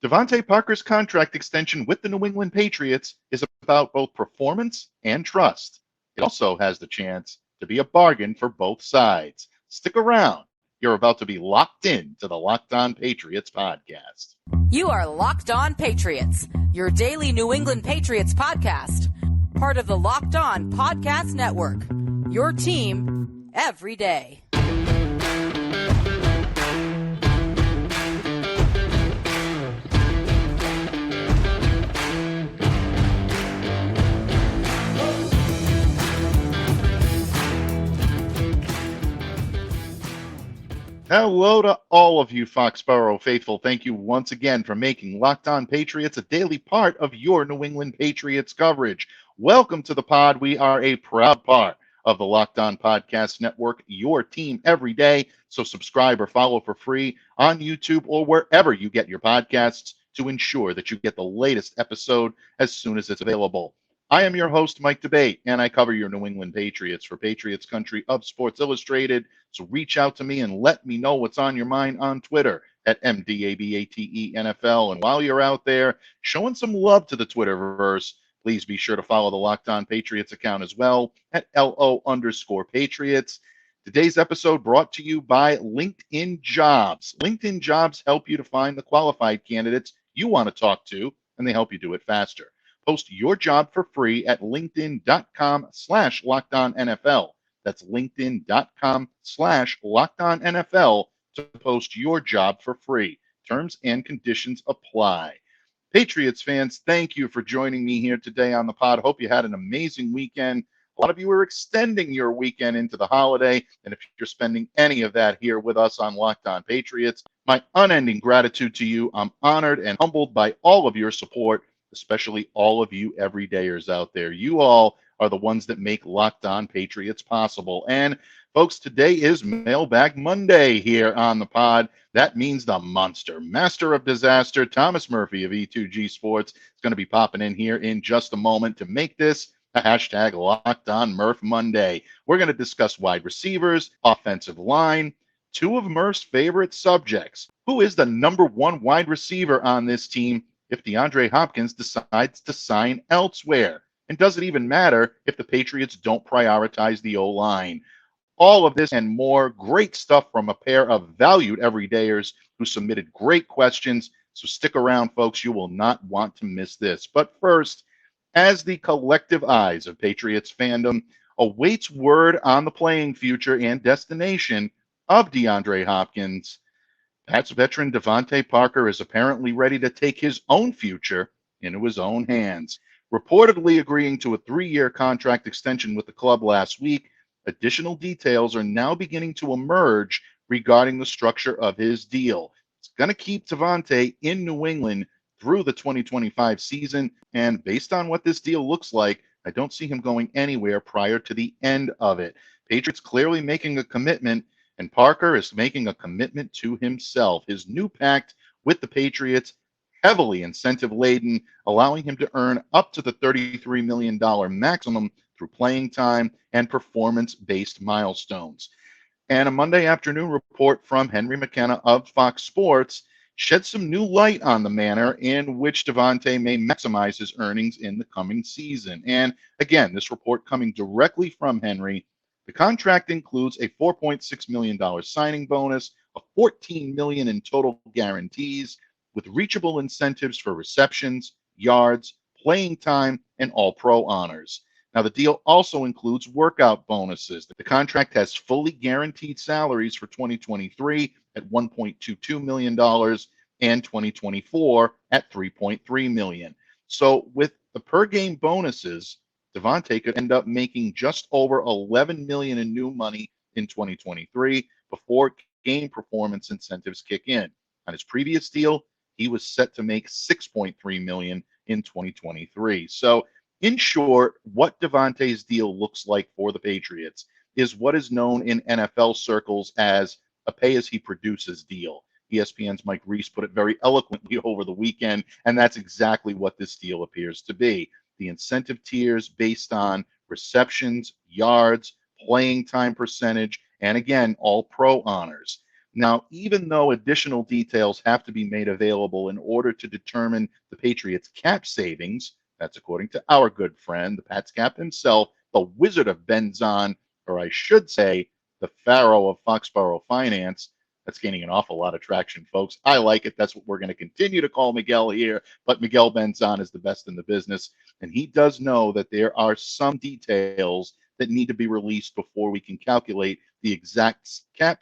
DeVante Parker's contract extension with the New England Patriots is about both performance and trust. It also has the chance to be a bargain for both sides. Stick around. You're about to be locked in to the Locked On Patriots podcast. You are Locked On Patriots, your daily New England Patriots podcast. Part of the Locked On Podcast Network, your team every day. Hello to all of you Foxboro faithful. Thank you once again for making Locked On Patriots a daily part of your New England Patriots coverage. Welcome to the pod. We are a proud part of the Locked On Podcast Network, your team every day. So subscribe or follow for free on YouTube or wherever you get your podcasts to ensure that you get the latest episode as soon as it's available. I am your host, Mike Debate, and I cover your New England Patriots for Patriots Country of Sports Illustrated. So reach out to me and let me know what's on your mind on Twitter at MDABATENFL. And while you're out there showing some love to the Twitterverse, please be sure to follow the Locked On Patriots account as well at LO_Patriots. Today's episode brought to you by LinkedIn Jobs. LinkedIn Jobs help you to find the qualified candidates you want to talk to, and they help you do it faster. Post your job for free at linkedin.com/LockedOnNFL. That's linkedin.com/LockedOnNFL to post your job for free. Terms and conditions apply. Patriots fans, thank you for joining me here today on the pod. Hope you had an amazing weekend. A lot of you are extending your weekend into the holiday, and if you're spending any of that here with us on Locked On Patriots, my unending gratitude to you. I'm honored and humbled by all of your support, especially all of you everydayers out there. You all are the ones that make Locked On Patriots possible. And folks, today is Mailbag Monday here on the pod. That means the monster, master of disaster, Thomas Murphy of E2G Sports is going to be popping in here in just a moment to make this a hashtag Locked On Murph Monday. We're going to discuss wide receivers, offensive line, two of Murph's favorite subjects. Who is the number one wide receiver on this team if DeAndre Hopkins decides to sign elsewhere? And does it even matter if the Patriots don't prioritize the O-line? All of this and more great stuff from a pair of valued everydayers who submitted great questions. So stick around, folks. You will not want to miss this. But first, as the collective eyes of Patriots fandom awaits word on the playing future and destination of DeAndre Hopkins, Pats veteran DeVante Parker is apparently ready to take his own future into his own hands. Reportedly agreeing to a 3-year contract extension with the club last week, additional details are now beginning to emerge regarding the structure of his deal. It's going to keep DeVante in New England through the 2025 season, and based on what this deal looks like, I don't see him going anywhere prior to the end of it. Patriots clearly making a commitment, and Parker is making a commitment to himself. His new pact with the Patriots, heavily incentive-laden, allowing him to earn up to the $33 million maximum through playing time and performance-based milestones. And a Monday afternoon report from Henry McKenna of Fox Sports shed some new light on the manner in which DeVante may maximize his earnings in the coming season. And again, this report coming directly from Henry. The contract includes a $4.6 million signing bonus, a $14 million in total guarantees, with reachable incentives for receptions, yards, playing time, and all-pro honors. Now, the deal also includes workout bonuses. The contract has fully guaranteed salaries for 2023 at $1.22 million and 2024 at $3.3 million. So with the per-game bonuses, DeVante could end up making just over $11 million in new money in 2023 before game performance incentives kick in. On his previous deal, he was set to make $6.3 million in 2023. So in short, what DeVante's deal looks like for the Patriots is what is known in NFL circles as a pay-as-he-produces deal. ESPN's Mike Reese put it very eloquently over the weekend, and that's exactly what this deal appears to be. The incentive tiers based on receptions, yards, playing time percentage, and again, all pro honors. Now, even though additional details have to be made available in order to determine the Patriots' cap savings, that's according to our good friend, the Pats cap himself, the Wizard of Benzon, or I should say, the Pharaoh of Foxboro Finance. That's gaining an awful lot of traction, folks. I like it. That's what we're going to continue to call Miguel here. But Miguel Benzon is the best in the business. And he does know that there are some details that need to be released before we can calculate the exact cap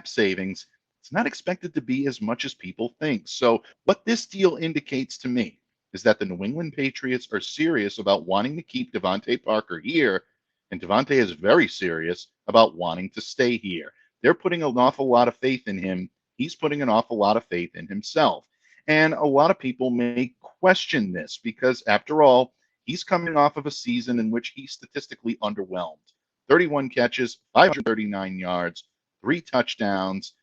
savings. It's not expected to be as much as people think. So what this deal indicates to me is that the New England Patriots are serious about wanting to keep DeVante Parker here, and DeVante is very serious about wanting to stay here. They're putting an awful lot of faith in him. He's putting an awful lot of faith in himself. And a lot of people may question this because, after all, he's coming off of a season in which he statistically underwhelmed. 31 catches, 539 yards, 3 touchdowns.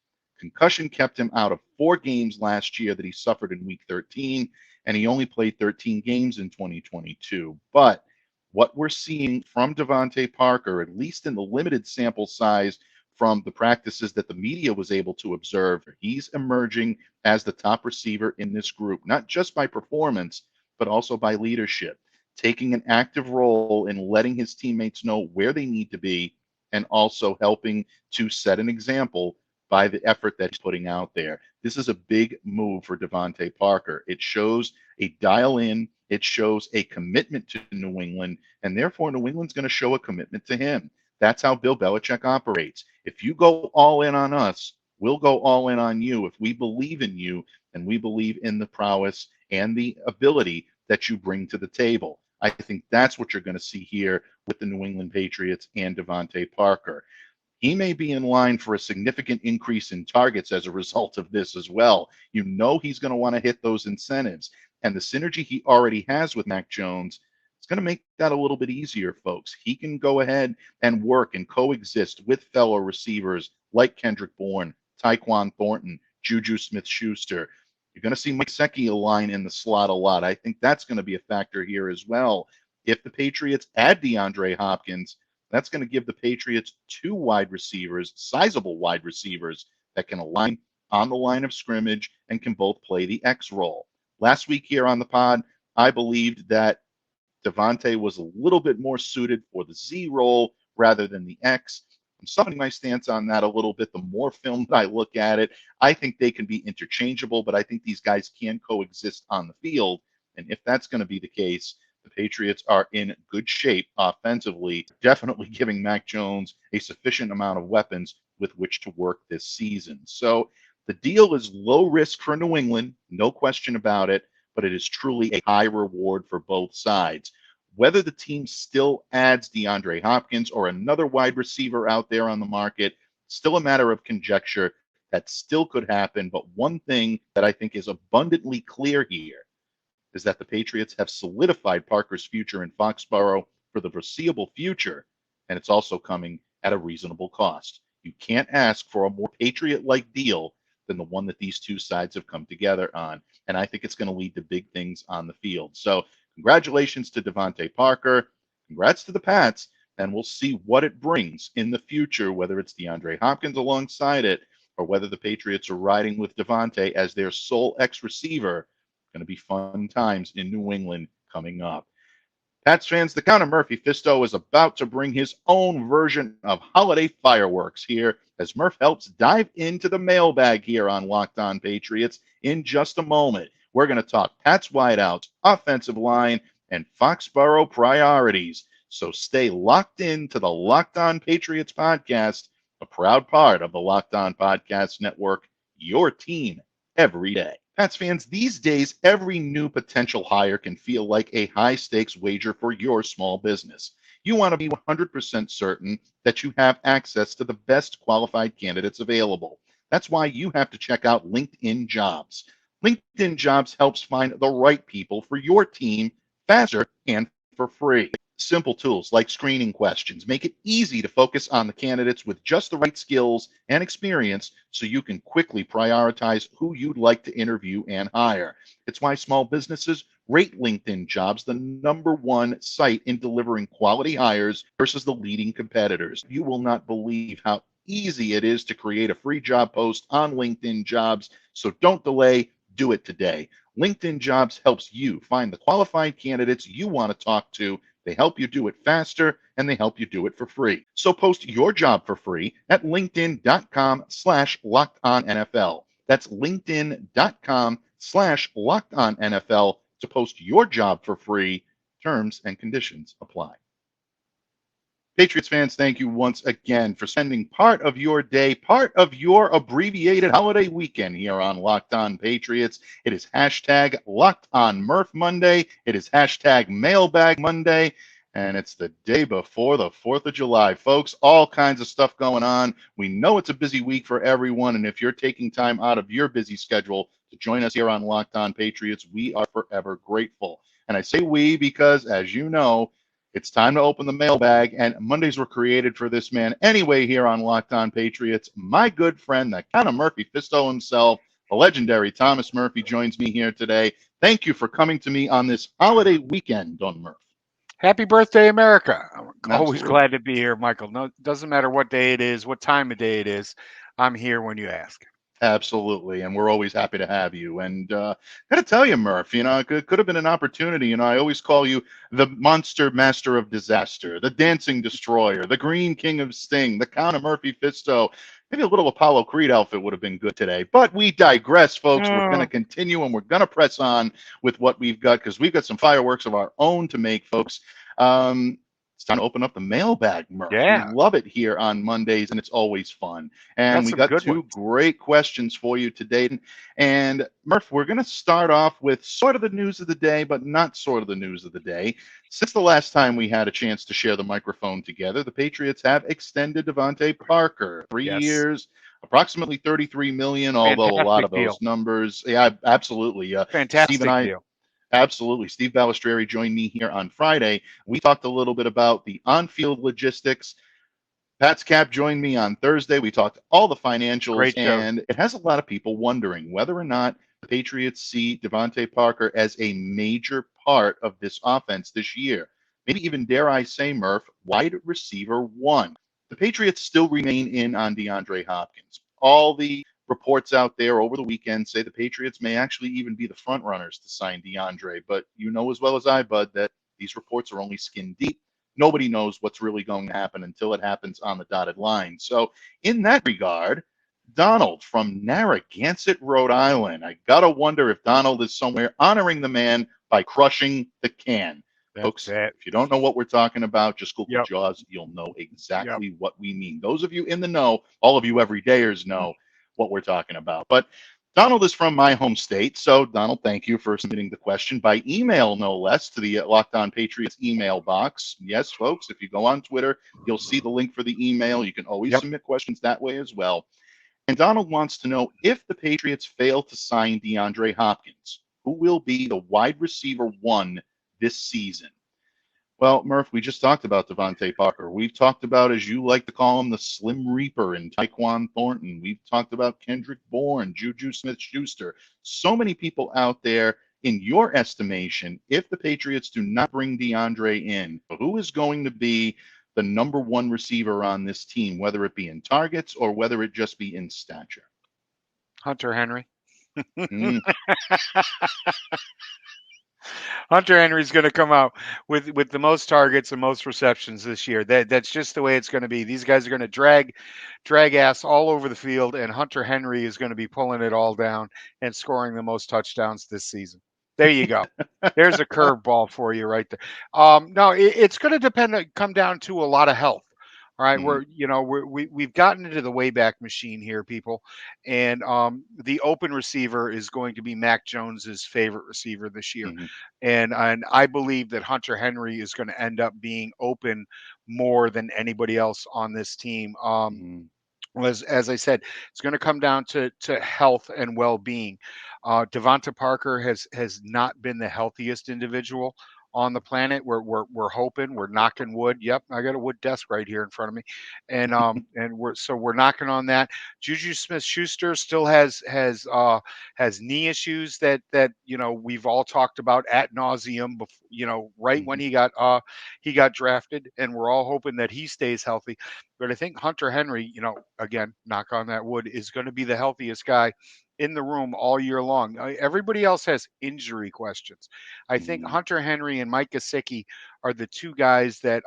Concussion kept him out of 4 games last year that he suffered in Week 13, and he only played 13 games in 2022. But what we're seeing from DeVante Parker, at least in the limited sample size from the practices that the media was able to observe, he's emerging as the top receiver in this group, not just by performance, but also by leadership, taking an active role in letting his teammates know where they need to be and also helping to set an example by the effort that he's putting out there. This is a big move for DeVante Parker. It shows a dial in, it shows a commitment to New England, and therefore New England's going to show a commitment to him. That's how Bill Belichick operates. If you go all in on us, we'll go all in on you. If we believe in you and we believe in the prowess and the ability that you bring to the table. I think that's what you're going to see here with the New England Patriots and DeVante Parker. He may be in line for a significant increase in targets as a result of this as well. You know he's going to want to hit those incentives. And the synergy he already has with Mac Jones, it's going to make that a little bit easier, folks. He can go ahead and work and coexist with fellow receivers like Kendrick Bourne, Tyquan Thornton, Juju Smith-Schuster. You're going to see Mike Gesicki align in the slot a lot. I think that's going to be a factor here as well. If the Patriots add DeAndre Hopkins, that's going to give the Patriots 2 wide receivers, sizable wide receivers, that can align on the line of scrimmage and can both play the X role. Last week here on the pod, I believed that DeVante was a little bit more suited for the Z role rather than the X. I'm softening my stance on that a little bit. The more film that I look at it, I think they can be interchangeable, but I think these guys can coexist on the field. And if that's going to be the case, the Patriots are in good shape offensively, definitely giving Mac Jones a sufficient amount of weapons with which to work this season. So the deal is low risk for New England, no question about it, but it is truly a high reward for both sides. Whether the team still adds DeAndre Hopkins or another wide receiver out there on the market, still a matter of conjecture. That still could happen. But one thing that I think is abundantly clear here is that the Patriots have solidified Parker's future in Foxboro for the foreseeable future, and it's also coming at a reasonable cost. You can't ask for a more Patriot-like deal than the one that these two sides have come together on, and I think it's going to lead to big things on the field. So congratulations to DeVante Parker. Congrats to the Pats, and we'll see what it brings in the future, whether it's DeAndre Hopkins alongside it or whether the Patriots are riding with DeVante as their sole X receiver. Going to be fun times in New England coming up. Pats fans, the Count of Murphy Fisto is about to bring his own version of holiday fireworks here as Murph helps dive into the mailbag here on Locked On Patriots in just a moment. We're going to talk Pats wideouts, offensive line, and Foxboro priorities. So stay locked in to the Locked On Patriots podcast, a proud part of the Locked On Podcast Network, your team every day. Pats fans, these days, every new potential hire can feel like a high-stakes wager for your small business. You want to be 100% certain that you have access to the best qualified candidates available. That's why you have to check out LinkedIn Jobs. LinkedIn Jobs helps find the right people for your team faster and for free. Simple tools like screening questions make it easy to focus on the candidates with just the right skills and experience so you can quickly prioritize who you'd like to interview and hire. It's why small businesses rate LinkedIn Jobs the #1 site in delivering quality hires versus the leading competitors. You will not believe how easy it is to create a free job post on LinkedIn Jobs, so don't delay, do it today. LinkedIn Jobs helps you find the qualified candidates you want to talk to. They help you do it faster and they help you do it for free. So post your job for free at linkedin.com/lockedonnfl. That's linkedin.com/lockedonnfl to post your job for free. Terms and conditions apply. Patriots fans, thank you once again for spending part of your day, part of your abbreviated holiday weekend here on Locked On Patriots. It is hashtag Locked On Murph Monday. It is hashtag Mailbag Monday. And it's the day before the 4th of July, folks. All kinds of stuff going on. We know it's a busy week for everyone. And if you're taking time out of your busy schedule to join us here on Locked On Patriots, we are forever grateful. And I say we because, as you know, it's time to open the mailbag, and Mondays were created for this man anyway here on Locked On Patriots. My good friend, the kind of Murphy Fisto himself, the legendary Thomas Murphy, joins me here today. Thank you for coming to me on this holiday weekend, Don Murph. Happy birthday, America. I'm always Absolutely. glad to be here, Michael. No, doesn't matter what day it is, what time of day it is. I'm here when you ask. Absolutely, and we're always happy to have you. And got to tell you, Murph, it could have been an opportunity. I always call you the monster master of disaster, the dancing destroyer, the green king of sting, the Count of Murphy Fisto. Maybe a little Apollo Creed outfit would have been good today. But we digress, folks. We're going to continue, and we're going to press on with what we've got because we've got some fireworks of our own to make, folks. It's time to open up the mailbag, Murph. Yeah. We love it here on Mondays, and it's always fun. And we got two great questions for you today. And Murph, we're going to start off with sort of the news of the day, but not sort of the news of the day. Since the last time we had a chance to share the microphone together, the Patriots have extended DeVante Parker 3 years, approximately $33 million, although a lot of those numbers. Yeah, absolutely. Fantastic deal. Absolutely. Steve Balistreri joined me here on Friday. We talked a little bit about the on-field logistics. Pat's Cap joined me on Thursday. We talked all the financials, and it has a lot of people wondering whether or not the Patriots see DeVante Parker as a major part of this offense this year. Maybe even, dare I say, Murph, wide receiver 1. The Patriots still remain in on DeAndre Hopkins. All the reports out there over the weekend say the Patriots may actually even be the front runners to sign DeAndre. But you know as well as I, Bud, that these reports are only skin deep. Nobody knows what's really going to happen until it happens on the dotted line. So in that regard, Donald from Narragansett, Rhode Island. I got to wonder if Donald is somewhere honoring the man by crushing the can. Folks, if you don't know what we're talking about, just Google Jaws. You'll know exactly what we mean. Those of you in the know, all of you everydayers know what we're talking about. But Donald is from my home state. So, Donald, thank you for submitting the question by email, no less, to the Locked On Patriots email box. Yes, folks, if you go on Twitter, you'll see the link for the email. You can always submit questions that way as well. And Donald wants to know, if the Patriots fail to sign DeAndre Hopkins, who will be the wide receiver 1 this season? Well, Murph, we just talked about DeVante Parker. We've talked about, as you like to call him, the Slim Reaper and Tyquan Thornton. We've talked about Kendrick Bourne, Juju Smith-Schuster. So many people out there. In your estimation, if the Patriots do not bring DeAndre in, who is going to be the #1 receiver on this team, whether it be in targets or whether it just be in stature? Hunter Henry. Hunter Henry's going to come out with the most targets and most receptions this year. That's just the way it's going to be. These guys are going to drag ass all over the field, and Hunter Henry is going to be pulling it all down and scoring the most touchdowns this season. There you go. There's a curveball for you right there. No, it's going to come down to a lot of health. All right, we've gotten into the Wayback Machine here, people, and the open receiver is going to be Mac Jones's favorite receiver this year, and I believe that Hunter Henry is going to end up being open more than anybody else on this team. As I said, it's going to come down to health and well-being. DeVante Parker has not been the healthiest individual on the planet. We're hoping, we're knocking wood. Yep, I got a wood desk right here in front of me, and we're knocking on that. Juju Smith-Schuster still has knee issues that we've all talked about ad nauseum. Right when he got drafted, and we're all hoping that he stays healthy. But I think Hunter Henry, again, knock on that wood, is going to be the healthiest guy in the room all year long. Everybody else has injury questions. I think Hunter Henry and Mike Gesicki are the two guys that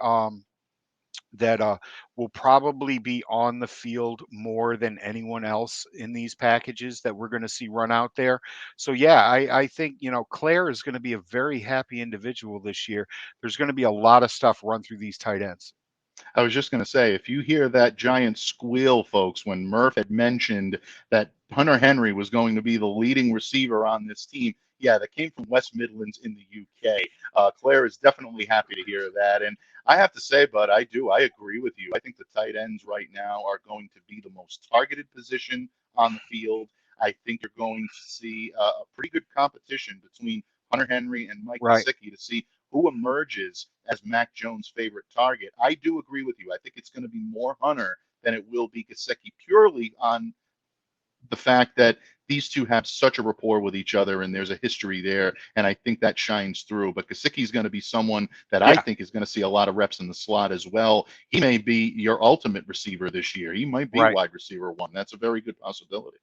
will probably be on the field more than anyone else in these packages that we're going to see run out there. So yeah, I think Claire is going to be a very happy individual this year. There's going to be a lot of stuff run through these tight ends. I was just going to say, if you hear that giant squeal, folks, when Murph had mentioned that Hunter Henry was going to be the leading receiver on this team, yeah, that came from West Midlands in the UK. Claire is definitely happy to hear that. And I have to say, Bud, I agree with you. I think the tight ends right now are going to be the most targeted position on the field. I think you're going to see a pretty good competition between Hunter Henry and Mike Right. Gesicki to see who emerges as Mac Jones' favorite target. I do agree with you. I think it's going to be more Hunter than it will be Gesicki, purely on the fact that these two have such a rapport with each other and there's a history there. And I think that shines through. But Gesicki is going to be someone that I think is going to see a lot of reps in the slot as well. He may be your ultimate receiver this year. He might be wide receiver one. That's a very good possibility.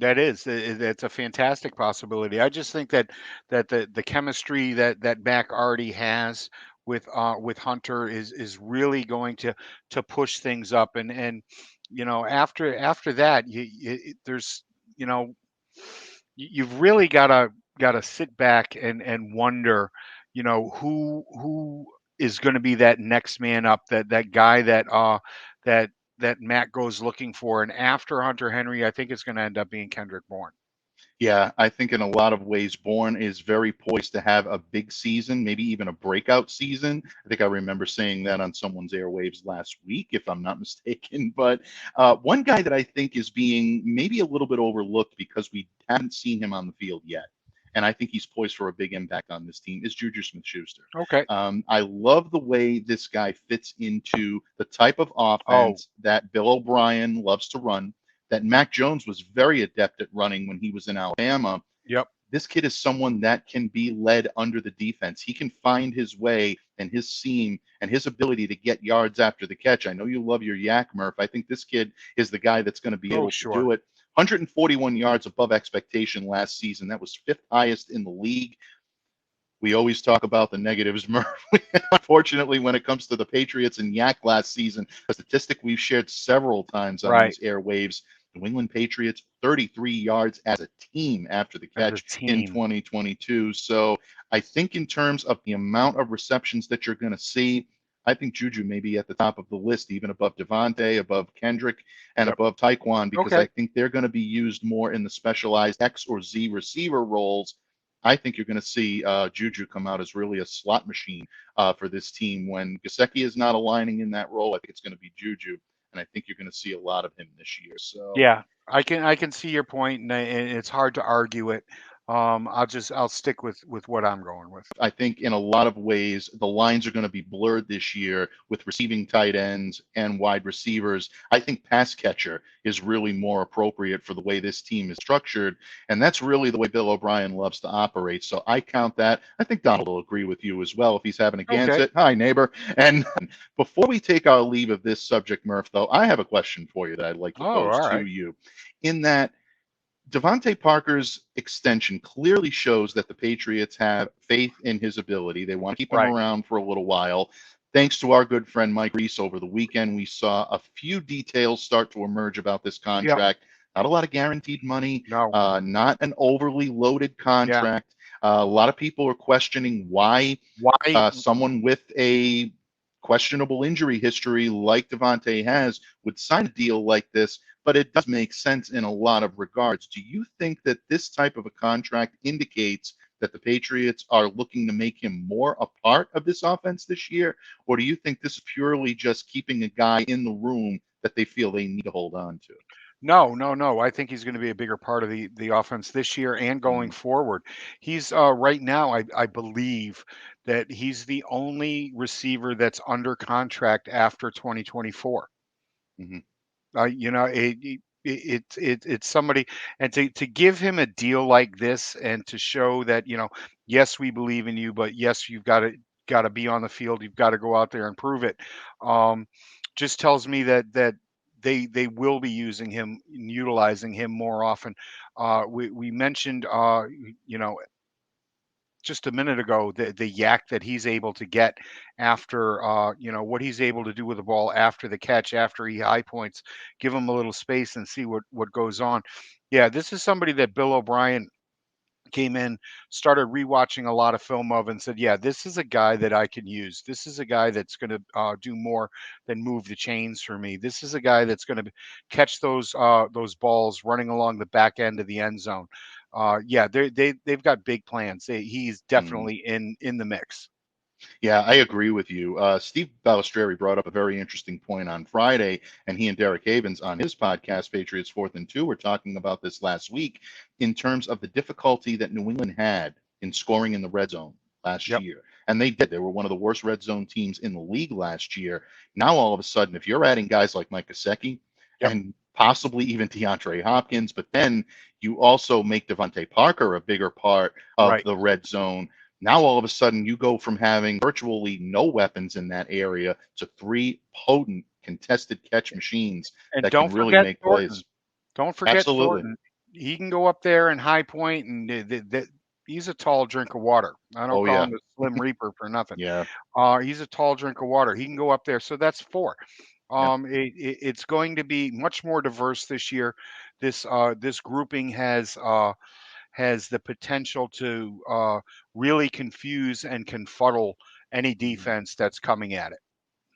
That's a fantastic possibility. I just think that the chemistry that Mac already has with Hunter is really going to push things up, and after that there's you've really gotta sit back and wonder who is going to be that next man up, that guy that Matt goes looking for. And after Hunter Henry, I think it's going to end up being Kendrick Bourne. Yeah, I think in a lot of ways, Bourne is very poised to have a big season, maybe even a breakout season. I think I remember saying that on someone's airwaves last week, if I'm not mistaken. But one guy that I think is being maybe a little bit overlooked because we haven't seen him on the field yet, and I think he's poised for a big impact on this team, is Juju Smith-Schuster. Okay. I love the way this guy fits into the type of offense that Bill O'Brien loves to run, that Mac Jones was very adept at running when he was in Alabama. Yep. This kid is someone that can be led under the defense. He can find his way and his seam and his ability to get yards after the catch. I know you love your yak, Murph. I think this kid is the guy that's going to be able to do it. 141 yards above expectation last season. That was fifth highest in the league. We always talk about the negatives, Murph. Unfortunately, when it comes to the Patriots and yak last season, a statistic we've shared several times on these airwaves, New England Patriots, 33 yards as a team after the catch in 2022. So I think in terms of the amount of receptions that you're going to see, I think Juju may be at the top of the list, even above DeVante, above Kendrick, and above Tyquan, because I think they're going to be used more in the specialized X or Z receiver roles. I think you're going to see Juju come out as really a slot machine for this team. When Gesicki is not aligning in that role, I think it's going to be Juju, and I think you're going to see a lot of him this year. So yeah, I can see your point, and it's hard to argue it. I'll stick with what I'm going with. I think in a lot of ways, the lines are going to be blurred this year with receiving tight ends and wide receivers. I think pass catcher is really more appropriate for the way this team is structured. And that's really the way Bill O'Brien loves to operate. So I count that. I think Donald will agree with you as well if he's having a Gansett. Hi, neighbor. And before we take our leave of this subject, Murph, though, I have a question for you that I'd like to pose to you. In that, DeVante Parker's extension clearly shows that the Patriots have faith in his ability. They want to keep him around for a little while. Thanks to our good friend Mike Reese over the weekend, we saw a few details start to emerge about this contract. Not a lot of guaranteed money, not an overly loaded contract. A lot of people are questioning why someone with a questionable injury history like DeVante has would sign a deal like this. But it does make sense in a lot of regards. Do you think that this type of a contract indicates that the Patriots are looking to make him more a part of this offense this year? Or do you think this is purely just keeping a guy in the room that they feel they need to hold on to? No. I think he's going to be a bigger part of the offense this year and going Mm, forward. He's right now, I believe that he's the only receiver that's under contract after 2024. mhm, You know, it's somebody, and to give him a deal like this and to show that, yes, we believe in you, but yes, you've got to be on the field, you've got to go out there and prove it. Um, just tells me that they will be using him and utilizing him more often. We mentioned, just a minute ago, the yak that he's able to get after, what he's able to do with the ball after the catch, after he high points, give him a little space and see what goes on. Yeah, this is somebody that Bill O'Brien came in, started rewatching a lot of film of, and said, "Yeah, this is a guy that I can use. This is a guy that's going to do more than move the chains for me. This is a guy that's going to catch those balls running along the back end of the end zone." Yeah, they've got big plans. He's mhm. definitely in the mix. Yeah, I agree with you. Steve Balestrieri brought up a very interesting point on Friday, and he and Derek Havens on his podcast, Patriots Fourth and Two, were talking about this last week in terms of the difficulty that New England had in scoring in the red zone last Yep, year. And they did. They were one of the worst red zone teams in the league last year. Now, all of a sudden, if you're adding guys like Mike Gesicki yep, and possibly even DeAndre Hopkins, but then you also make DeVante Parker a bigger part of right. the red zone. Now, all of a sudden, you go from having virtually no weapons in that area to three potent contested catch machines And that can don't really forget make Thornton. plays. Don't forget Absolutely. Thornton. He can go up there and high point, and he's a tall drink of water. I don't Oh, call yeah. him the Slim Reaper for nothing. Yeah. He's a tall drink of water. He can go up there. So that's four. Yeah. It's going to be much more diverse this year. This grouping has the potential to really confuse and confuddle any Mhm. defense that's coming at it.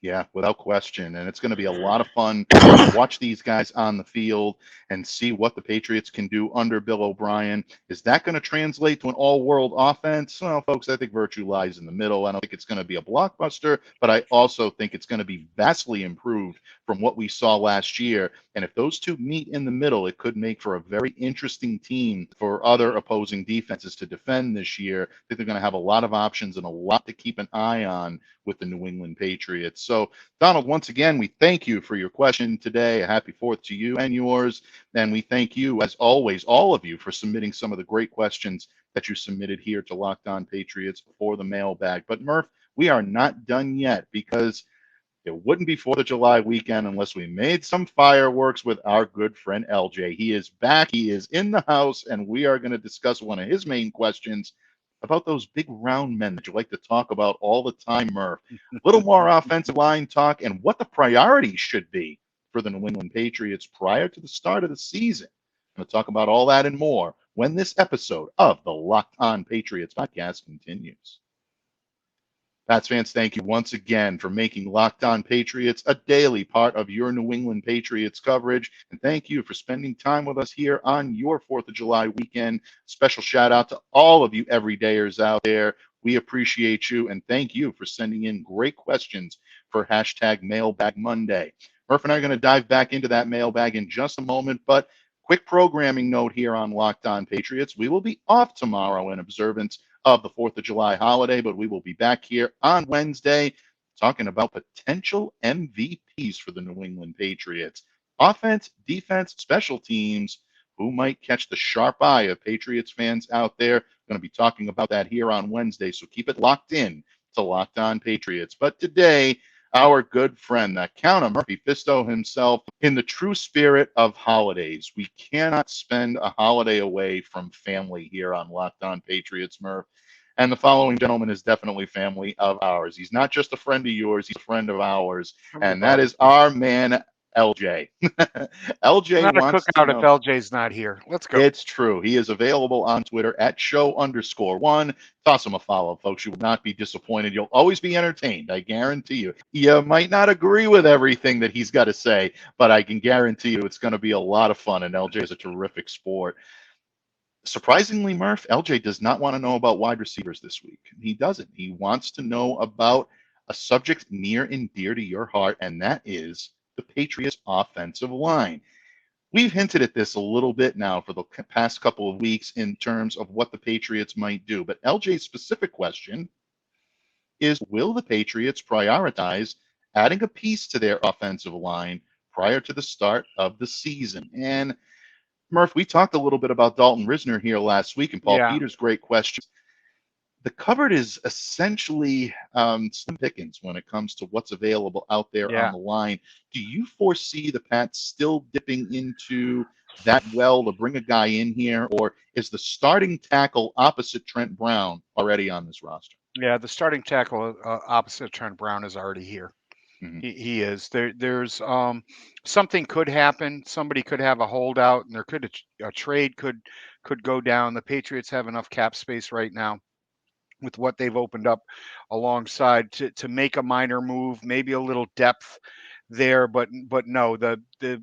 Yeah, without question. And it's going to be a lot of fun to watch these guys on the field and see what the Patriots can do under Bill O'Brien. Is that going to translate to an all world offense? Well, folks, I think virtue lies in the middle. I don't think it's going to be a blockbuster, but I also think it's going to be vastly improved from what we saw last year. And if those two meet in the middle, it could make for a very interesting team for other opposing defenses to defend this year. I think they're going to have a lot of options and a lot to keep an eye on with the New England Patriots. So, Donald, once again, we thank you for your question today. A happy 4th to you and yours. And we thank you, as always, all of you, for submitting some of the great questions that you submitted here to Locked On Patriots for the mailbag. But, Murph, we are not done yet because it wouldn't be 4th of July weekend unless we made some fireworks with our good friend LJ. He is back. He is in the house, and we are going to discuss one of his main questions about those big round men that you like to talk about all the time, Murph. A little more offensive line talk and what the priorities should be for the New England Patriots prior to the start of the season. I'm going to talk about all that and more when this episode of the Locked On Patriots podcast continues. Pats fans, thank you once again for making Locked On Patriots a daily part of your New England Patriots coverage. And thank you for spending time with us here on your 4th of July weekend. Special shout out to all of you everydayers out there. We appreciate you and thank you for sending in great questions for hashtag Mailbag Monday. Murph and I are going to dive back into that mailbag in just a moment, but quick programming note here on Locked On Patriots. We will be off tomorrow in observance of the 4th of July holiday, but we will be back here on Wednesday talking about potential MVPs for the New England Patriots. Offense, defense, special teams. Who might catch the sharp eye of Patriots fans out there? Going to be talking about that here on Wednesday, so keep it locked in to Locked On Patriots. But today, our good friend, the Count of Murphy Fisto himself, in the true spirit of holidays. We cannot spend a holiday away from family here on Locked On Patriots, Murph. And the following gentleman is definitely family of ours. He's not just a friend of yours, he's a friend of ours. Oh, And that buddy. is our man, LJ. It's LJ not a wants to cookout if know. LJ's not here. Let's go. It's true. He is available on Twitter at show_1. Toss him a follow, folks. You will not be disappointed. You'll always be entertained. I guarantee you. You might not agree with everything that he's got to say, but I can guarantee you it's going to be a lot of fun. And LJ is a terrific sport. Surprisingly, Murph, LJ does not want to know about wide receivers this week. He doesn't. He wants to know about a subject near and dear to your heart, and that is the Patriots offensive line. We've hinted at this a little bit now for the past couple of weeks in terms of what the Patriots might do. But LJ's specific question is, will the Patriots prioritize adding a piece to their offensive line prior to the start of the season? And Murph, we talked a little bit about Dalton Risner here last week, and Paul Yeah. Peters' great question. The cupboard is essentially slim pickings when it comes to what's available out there Yeah. on the line. Do you foresee the Pats still dipping into that well to bring a guy in here, or is the starting tackle opposite Trent Brown already on this roster? Yeah, the starting tackle opposite Trent Brown is already here. Mhm. He is. There's something could happen. Somebody could have a holdout, and there could a trade could go down. The Patriots have enough cap space right now with what they've opened up alongside to make a minor move, maybe a little depth there, but no, the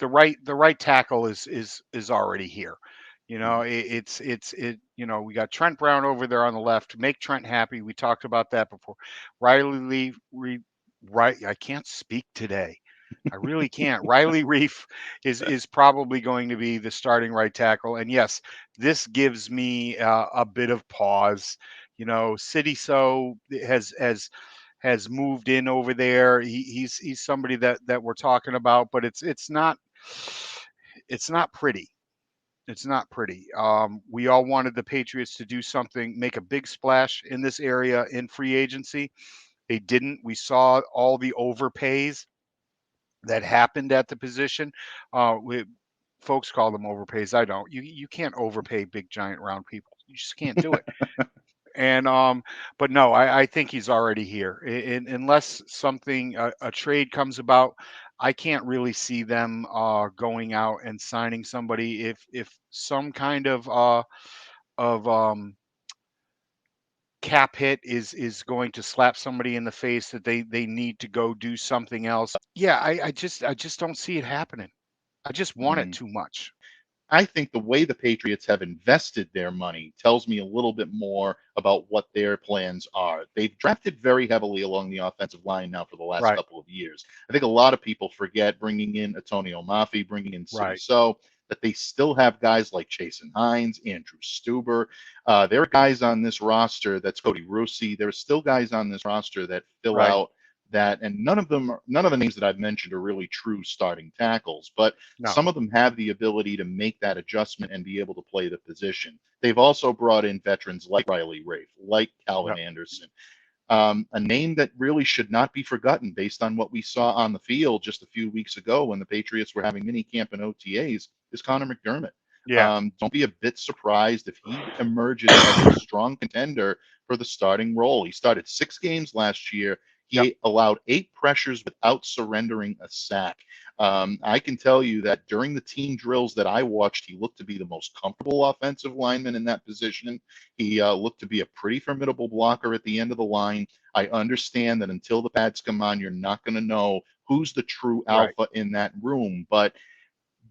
right tackle is already here. You know, we got Trent Brown over there on the left. Make Trent happy. We talked about that before. Riley Lee, right? I can't speak today. I really can't. Riley Reef is probably going to be the starting right tackle. And yes, this gives me a bit of pause. You know, City So has moved in over there. He's somebody that we're talking about, but it's not pretty. It's not pretty. We all wanted the Patriots to do something, make a big splash in this area in free agency. They didn't. We saw all the overpays that happened at the position. Folks call them overpays. I don't. You can't overpay big giant round people. You just can't do it. And but no, I think he's already here. Unless something a trade comes about, I can't really see them going out and signing somebody if some kind of cap hit is going to slap somebody in the face that they need to go do something else. Yeah, I just don't see it happening. I just want it Mm. too much. I think the way the Patriots have invested their money tells me a little bit more about what their plans are. They've drafted very heavily along the offensive line now for the last Right, couple of years. I think a lot of people forget, bringing in Antonio Mafi, bringing in City right. So, that they still have guys like Jason Hines, Andrew Stuber. There are guys on this roster, that's Cody Russi. There are still guys on this roster that fill Right. out that, and none of the names that I've mentioned are really true starting tackles, but No. some of them have the ability to make that adjustment and be able to play the position. They've also brought in veterans like Riley Rafe, like Calvin Yep. Anderson, a name that really should not be forgotten based on what we saw on the field just a few weeks ago when the Patriots were having mini camp and OTAs, is Connor McDermott. Yeah. Don't be a bit surprised if he emerges as a strong contender for the starting role. He started 6 games last year. Yep. He allowed 8 pressures without surrendering a sack. I can tell you that during the team drills that I watched, he looked to be the most comfortable offensive lineman in that position. He looked to be a pretty formidable blocker at the end of the line. I understand that until the pads come on, you're not going to know who's the true Right. alpha in that room. But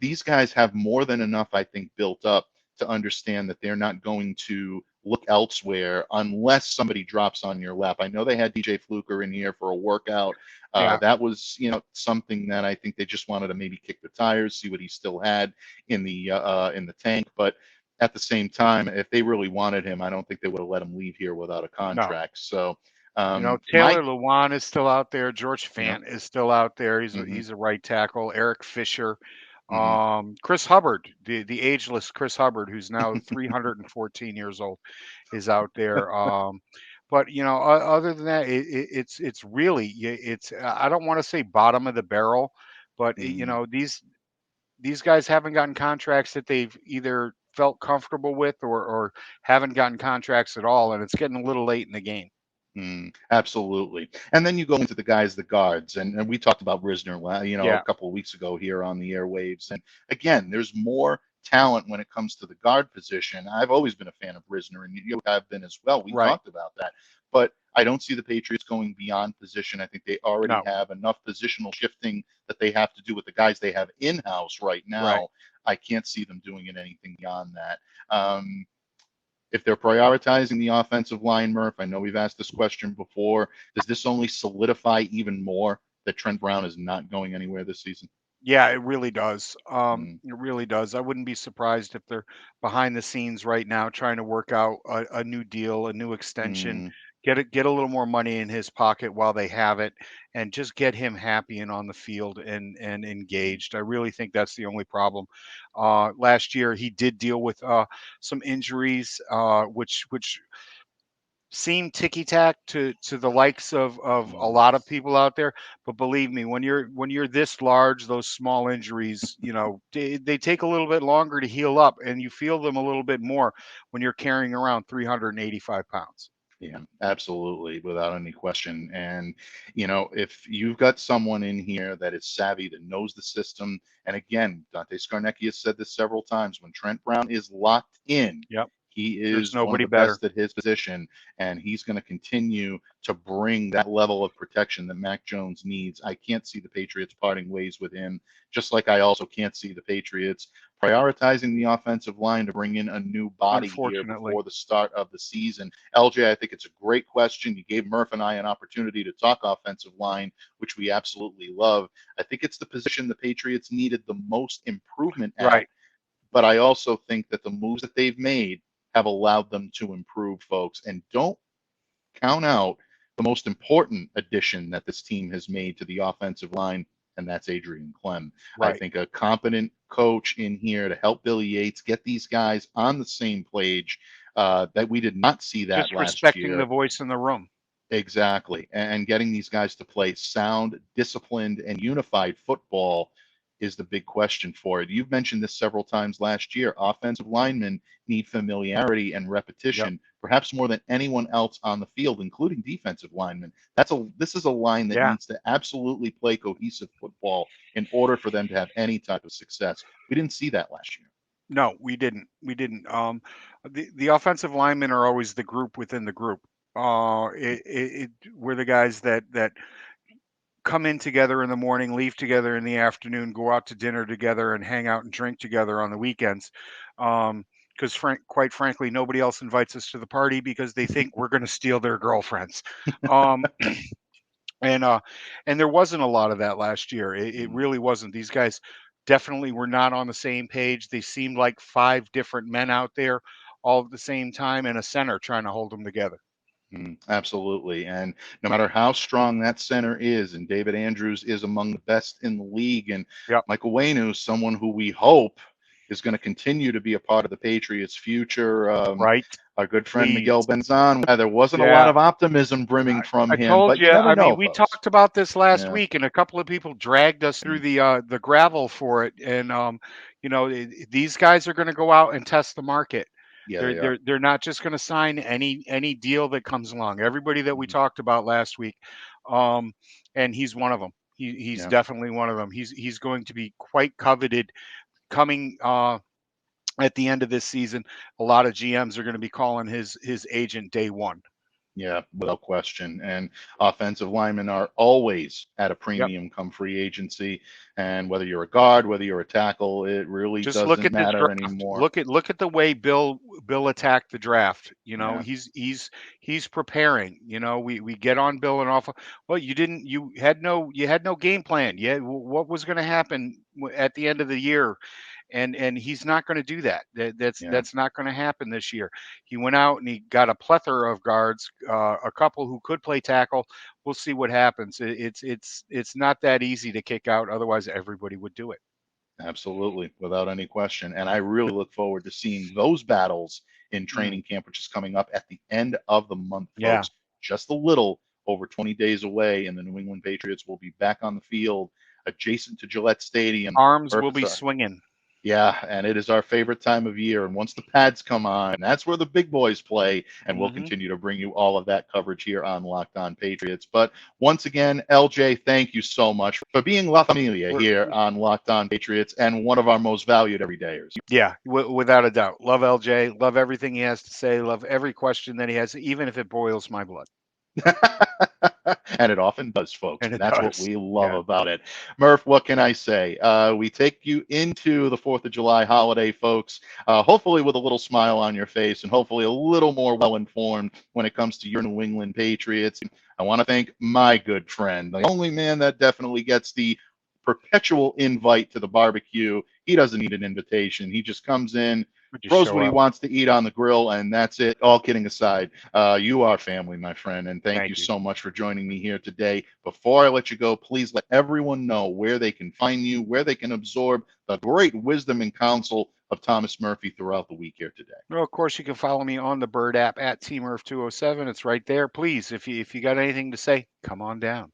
these guys have more than enough, I think, built up to understand that they're not going to look elsewhere unless somebody drops on your lap. I know they had DJ Fluker in here for a workout. Yeah. That was, something that I think they just wanted to maybe kick the tires, see what he still had in the tank. But at the same time, if they really wanted him, I don't think they would have let him leave here without a No. contract. So Taylor Lewan is still out there. George yeah, Fant is still out there. hmm He's a right tackle. Eric Fisher, hmm Chris Hubbard, the ageless Chris Hubbard, who's now 314 years old, is out there. But other than that, it's really it's I don't want to say bottom of the barrel, but hmm these guys haven't gotten contracts that they've either felt comfortable with or haven't gotten contracts at all, and it's getting a little late in the game. Absolutely. And then you go into the guys, the guards, and we talked about Risner, a Yeah. couple of weeks ago here on the airwaves. And again, there's more talent when it comes to the guard position. I've always been a fan of Risner, and you have been as well. We Right. talked about that. But I don't see the Patriots going beyond position. I think they already No. have enough positional shifting that they have to do with the guys they have in-house right now. Right. I can't see them doing anything beyond that. If they're prioritizing the offensive line, Murph, I know we've asked this question before. Does this only solidify even more that Trent Brown is not going anywhere this season? Yeah, it really does. Mm, It really does. I wouldn't be surprised if they're behind the scenes right now trying to work out a new deal, a new extension, mm, get a little more money in his pocket while they have it, and just get him happy and on the field and engaged. I really think that's the only problem. Last year he did deal with some injuries, which seem ticky tack to the likes of a mm. lot of people out there. But believe me, when you're this large, those small injuries, they take a little bit longer to heal up, and you feel them a little bit more when you're carrying around 385 pounds. Yeah, absolutely, without any question. And, if you've got someone in here that is savvy, that knows the system, and again, Dante Scarnecchia has said this several times, when Trent Brown is locked in, Yep, he there's is one of nobody the better. best at his position, and he's going to continue to bring that level of protection that Mac Jones needs. I can't see the Patriots parting ways with him, just like I also can't see the Patriots prioritizing the offensive line to bring in a new body here Unfortunately, before the start of the season. LJ, I think it's a great question. You gave Murph and I an opportunity to talk offensive line, which we absolutely love. I think it's the position the Patriots needed the most improvement at, right? but I also think that the moves that they've made have allowed them to improve, folks. And don't count out the most important addition that this team has made to the offensive line, and that's Adrian Clem. I Right. think a competent coach in here to help Billy Yates get these guys on the same page, that we did not see that Just last respecting the year. voice in the room. Exactly. And getting these guys to play sound, disciplined, and unified football is the big question for it. You've mentioned this several times last year. Offensive linemen need familiarity and Yep. repetition, perhaps more than anyone else on the field, including defensive linemen. This is a line that Yeah. needs to absolutely play cohesive football in order for them to have any type of success. We didn't see that last year. No, we didn't. We didn't. The offensive linemen are always the group within the group. We're the guys that come in together in the morning, leave together in the afternoon, go out to dinner together, and hang out and drink together on the weekends. Because quite frankly, nobody else invites us to the party because they think we're going to steal their girlfriends. Um, and uh, and there wasn't a lot of that last year. It Mm. really wasn't. These guys definitely were not on the same page. They seemed like five different men out there all at the same time, and a center trying to hold them together. Absolutely. And no matter how strong that center is, and David Andrews is among the best in the league, and Yep. Michael Waynu, someone who we hope is going to continue to be a part of the Patriots' future. Right. Our good friend Please. Miguel Benzan, there wasn't a lot Yeah. of optimism brimming from I him, told but you. you never I mean, know, we folks. talked about this last Yeah. week, and a couple of people dragged us through Mm. the gravel for it. And these guys are going to go out and test the market. Yeah, They're they are. they're they're not just going to sign any deal that comes along. Everybody that we Mhm. talked about last week, um, and he's one of them. He's Yeah. definitely one of them. He's going to be quite coveted coming at the end of this season. A lot of GMs are going to be calling his agent day one. Yeah, without question. And offensive linemen are always at a Yep. premium come free agency. And whether you're a guard, whether you're a tackle, it really Just look doesn't at the matter draft. anymore. Look at the way Bill attacked the draft. Yeah, He's preparing. We get on Bill and off. Well, you had no game plan. What was going to happen at the end of the year, and he's not going to do that. That's yeah, that's not going to happen this year. He went out and he got a plethora of guards, a couple who could play tackle. We'll see what happens. It's not that easy to kick out. Otherwise, everybody would do it. absolutely, without any question. And I really look forward to seeing those battles in Mm, training camp, which is coming up at the end of the month, yeah. folks. Just a little over 20 days away, and the New England Patriots will be back on the field adjacent to Gillette Stadium. Arms Murph, will it's be our swinging. Yeah, and it is our favorite time of year. And once the pads come on, that's where the big boys play. And we'll Hmm. continue to bring you all of that coverage here on Locked On Patriots. But once again, LJ, thank you so much for being La Familia We're, here on Locked On Patriots and one of our most valued everydayers. yeah, without a doubt. Love LJ. Love everything he has to say. Love every question that he has, even if it boils my blood. And it often does, folks. And And it that's what does. we love Yeah. about it. Murph, what can I say? We take you into the 4th of July holiday, folks, hopefully with a little smile on your face and hopefully a little more well informed when it comes to your New England Patriots. I want to thank my good friend, the only man that definitely gets the perpetual invite to the barbecue. He doesn't need an invitation. He just comes in, Just throws show what he up. wants to eat on the grill, and that's it. All kidding aside, you are family, my friend, and thank you so much for joining me here today. Before I let you go, please let everyone know where they can find you, where they can absorb the great wisdom and counsel of Thomas Murphy throughout the week here today. Well, of course, you can follow me on the Bird app at TMurph207. It's right there. Please, if you got anything to say, come on down.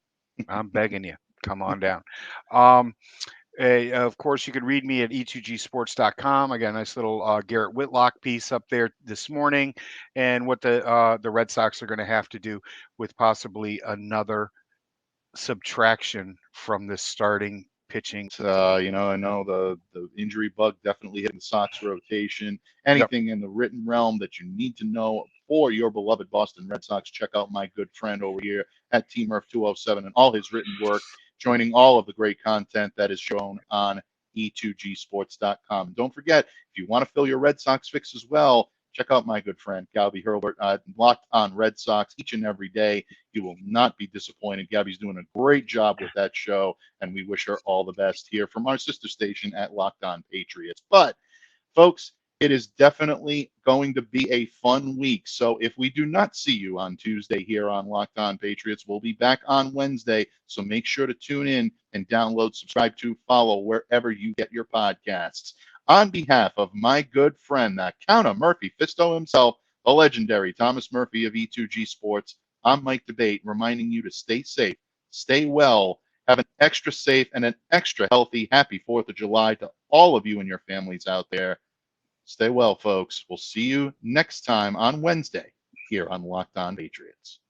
I'm begging you. Come on down. Of course, you can read me at e2gsports.com. I got a nice little Garrett Whitlock piece up there this morning, and what the Red Sox are going to have to do with possibly another subtraction from this starting pitching. I know the injury bug definitely hitting the Sox rotation. Anything in the written realm that you need to know for your beloved Boston Red Sox, check out my good friend over here at TMurph207 and all his written work, joining all of the great content that is shown on e2gsports.com. Don't forget, if you want to fill your Red Sox fix as well, check out my good friend, Gabby Hurlbert, Locked On Red Sox each and every day. You will not be disappointed. Gabby's doing a great job with that show, and we wish her all the best here from our sister station at Locked On Patriots. But, folks, it is definitely going to be a fun week. So if we do not see you on Tuesday here on Locked On Patriots, we'll be back on Wednesday. So make sure to tune in and download, subscribe to, follow wherever you get your podcasts. On behalf of my good friend, that Count of Murphy Fisto himself, the legendary Thomas Murphy of E2G Sports, I'm Mike Debate, reminding you to stay safe, stay well, have an extra safe and an extra healthy, happy 4th of July to all of you and your families out there. Stay well, folks. We'll see you next time on Wednesday here on Locked On Patriots.